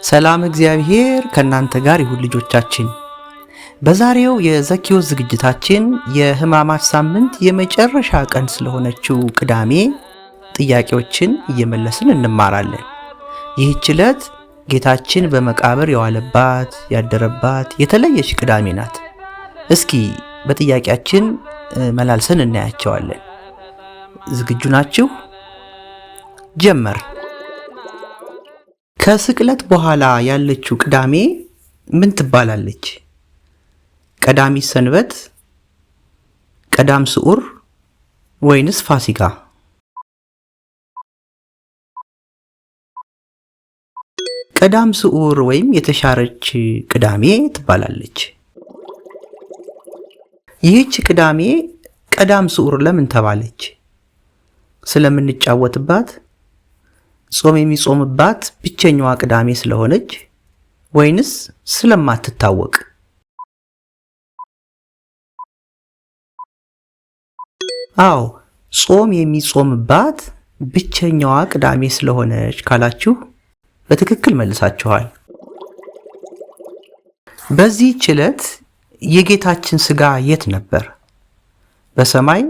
ሰላም እግዚአብሔር ከናንተ ጋር ይሁን ልጆቻችን። በዛሬው የዘኪዮስ ዝግጅታችን የሕማማት ሳምንት የመጨረሻ ቀን ስለሆነችው ቅዳሜ ጥያቄዎችን እየመለስን እንማራለን። ይህች ዕለት ጌታችን በመቃብር የዋለባት ያደረባት የተለየች ቅዳሜ ናት። እስኪ በጥያቄያችን መላልሰን እናያቸዋለን። ዝግጁ ናችሁ? ጀመር። ከስቅለት በኋላ ያለችው ቅዳሜ ምን ትባላለች? ቀዳሚ ሰንበት፣ ቀዳም ስዑር ወይንስ ፋሲካ? ቀዳም ስዑር ወይም የተሻረች ቅዳሜ ትባላለች። ይህች ቅዳሜ ቀዳም ስዑር ለምን ተባለች? ስለምንጫወትባት፣ ጾም የሚጾምባት ብቸኛዋ ቅዳሜ ስለሆነች ወይንስ ስለማትታወቅ? አዎ፣ ጾም የሚጾምባት ብቸኛዋ ቅዳሜ ስለሆነች ካላችሁ በትክክል መልሳችኋል። በዚህች ዕለት የጌታችን ሥጋ የት ነበር? በሰማይ፣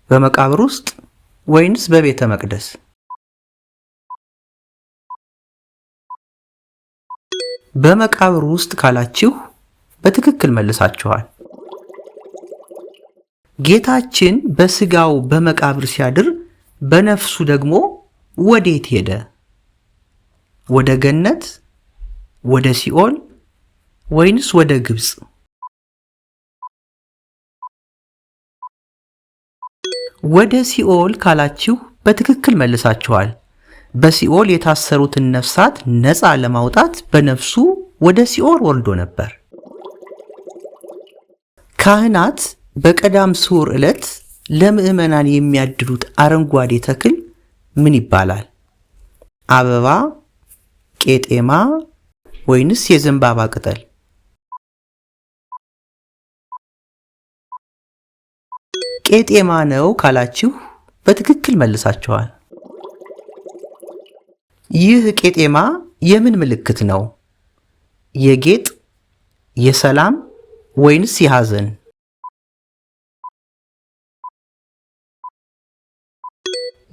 በመቃብር ውስጥ ወይንስ በቤተ መቅደስ? በመቃብር ውስጥ ካላችሁ በትክክል መልሳችኋል። ጌታችን በሥጋው በመቃብር ሲያድር በነፍሱ ደግሞ ወዴት ሄደ? ወደ ገነት፣ ወደ ሲኦል ወይንስ ወደ ግብፅ? ወደ ሲኦል ካላችሁ በትክክል መልሳችኋል። በሲኦል የታሰሩትን ነፍሳት ነፃ ለማውጣት በነፍሱ ወደ ሲኦል ወርዶ ነበር። ካህናት በቀዳም ስዑር ዕለት ለምዕመናን የሚያድሉት አረንጓዴ ተክል ምን ይባላል? አበባ፣ ቄጤማ ወይንስ የዘንባባ ቅጠል? ቄጤማ ነው ካላችሁ በትክክል መልሳችኋል። ይህ ቄጤማ የምን ምልክት ነው? የጌጥ፣ የሰላም ወይንስ የሐዘን?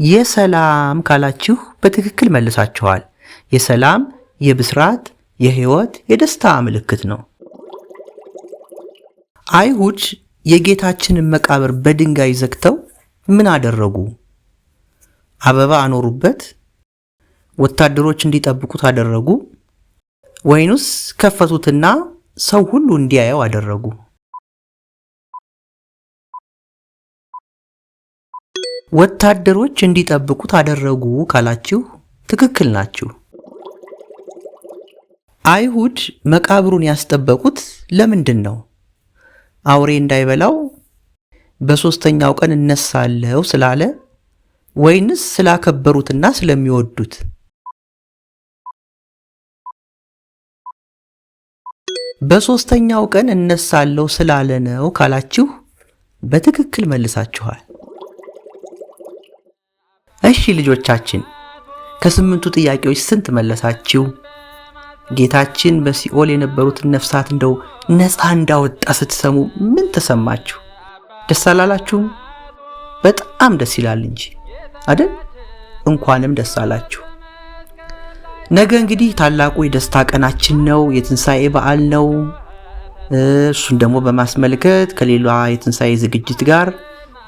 የሰላም ካላችሁ በትክክል መልሳችኋል። የሰላም፣ የብስራት፣ የሕይወት፣ የደስታ ምልክት ነው። አይሁድ የጌታችንን መቃብር በድንጋይ ዘግተው ምን አደረጉ? አበባ አኖሩበት? ወታደሮች እንዲጠብቁት አደረጉ? ወይንስ ከፈቱትና ሰው ሁሉ እንዲያየው አደረጉ? ወታደሮች እንዲጠብቁት አደረጉ ካላችሁ ትክክል ናችሁ። አይሁድ መቃብሩን ያስጠበቁት ለምንድን ነው? አውሬ እንዳይበላው፣ በሦስተኛው ቀን እነሳለሁ ስላለ ወይንስ ስላከበሩትና ስለሚወዱት? በሦስተኛው ቀን እነሳለሁ ስላለ ነው ካላችሁ በትክክል መልሳችኋል። እሺ ልጆቻችን፣ ከ8ቱ ጥያቄዎች ስንት መለሳችሁ? ጌታችን በሲኦል የነበሩትን ነፍሳት እንደው ነፃ እንዳወጣ ስትሰሙ ምን ተሰማችሁ? ደስ አላላችሁም? በጣም ደስ ይላል እንጂ አይደል? እንኳንም ደስ አላችሁ። ነገ እንግዲህ ታላቁ የደስታ ቀናችን ነው፣ የትንሣኤ በዓል ነው። እሱን ደግሞ በማስመልከት ከሌላ የትንሣኤ ዝግጅት ጋር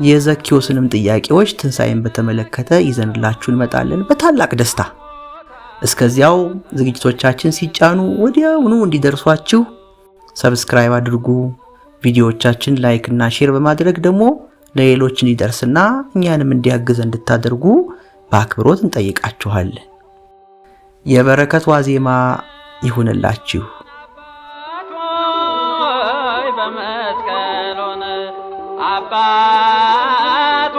የዘኪዮስንም ጥያቄዎች ትንሣኤን በተመለከተ ይዘንላችሁ እንመጣለን በታላቅ ደስታ። እስከዚያው ዝግጅቶቻችን ሲጫኑ ወዲያውኑ እንዲደርሷችሁ ሰብስክራይብ አድርጉ። ቪዲዮዎቻችን ላይክ እና ሼር በማድረግ ደግሞ ለሌሎች እንዲደርስና እኛንም እንዲያግዝ እንድታደርጉ በአክብሮት እንጠይቃችኋለን። የበረከት ዋዜማ ይሁንላችሁ። በመስቀል ሆነ አባቶ